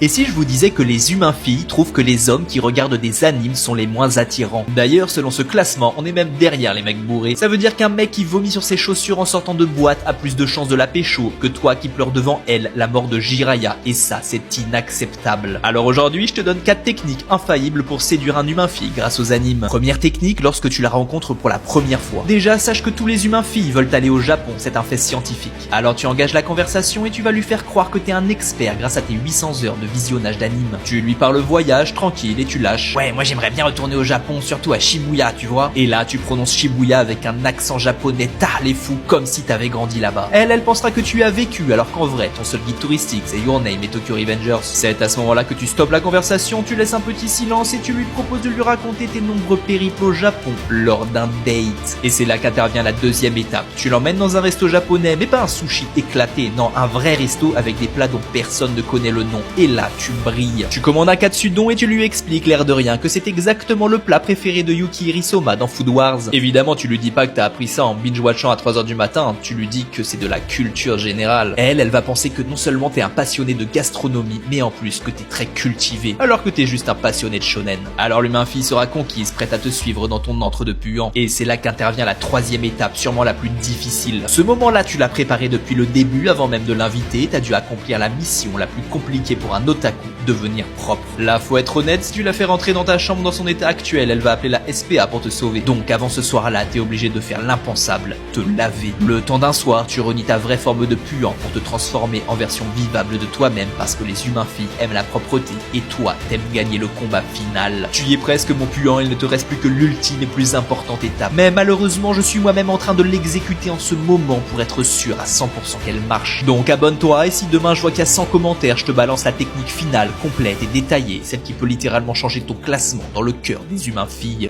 Et si je vous disais que les humains filles trouvent que les hommes qui regardent des animes sont les moins attirants? D'ailleurs, selon ce classement, on est même derrière les mecs bourrés. Ça veut dire qu'un mec qui vomit sur ses chaussures en sortant de boîte a plus de chances de la pécho que toi qui pleures devant elle la mort de Jiraya, et ça, c'est inacceptable. Alors aujourd'hui, je te donne 4 techniques infaillibles pour séduire un humain fille grâce aux animes. Première technique, lorsque tu la rencontres pour la première fois. Déjà, sache que tous les humains filles veulent aller au Japon, c'est un fait scientifique. Alors tu engages la conversation et tu vas lui faire croire que t'es un expert grâce à tes 800 heures de visionnage d'anime. Tu lui parles voyage, tranquille, et tu lâches. Ouais, moi j'aimerais bien retourner au Japon, surtout à Shibuya, tu vois. Et là, tu prononces Shibuya avec un accent japonais, les fous, comme si t'avais grandi là-bas. Elle pensera que tu as vécu, alors qu'en vrai, ton seul guide touristique, c'est Your Name et Tokyo Revengers. C'est à ce moment-là que tu stoppes la conversation, tu laisses un petit silence et tu lui proposes de lui raconter tes nombreux périples au Japon lors d'un date. Et c'est là qu'intervient la deuxième étape. Tu l'emmènes dans un resto japonais, mais pas un sushi éclaté, non, un vrai resto avec des plats dont personne ne connaît le nom. Et là, tu brilles. Tu commandes un katsudon et tu lui expliques l'air de rien que c'est exactement le plat préféré de Yuki Hirisoma dans Food Wars. Évidemment, tu lui dis pas que t'as appris ça en binge-watchant à 3h du matin, tu lui dis que c'est de la culture générale. Elle va penser que non seulement t'es un passionné de gastronomie, mais en plus que t'es très cultivé, alors que t'es juste un passionné de shonen. Alors l'humain fille sera conquise, prête à te suivre dans ton antre de puant. Et c'est là qu'intervient la troisième étape, sûrement la plus difficile. Ce moment-là, tu l'as préparé depuis le début, avant même de l'inviter, t'as dû accomplir la mission la plus compliquée pour un otaku, devenir propre. Là, faut être honnête, si tu la fais rentrer dans ta chambre dans son état actuel, elle va appeler la SPA pour te sauver. Donc avant ce soir-là, t'es obligé de faire l'impensable, te laver. Le temps d'un soir, tu renies ta vraie forme de puant pour te transformer en version vivable de toi-même parce que les humains filles aiment la propreté et toi, t'aimes gagner le combat final. Tu y es presque mon puant, il ne te reste plus que l'ultime et plus importante étape. Mais malheureusement, je suis moi-même en train de l'exécuter en ce moment pour être sûr à 100% qu'elle marche. Donc abonne-toi et si demain je vois qu'il y a 100 commentaires, je te balance la technique finale, complète et détaillée, celle qui peut littéralement changer ton classement dans le cœur des humains filles.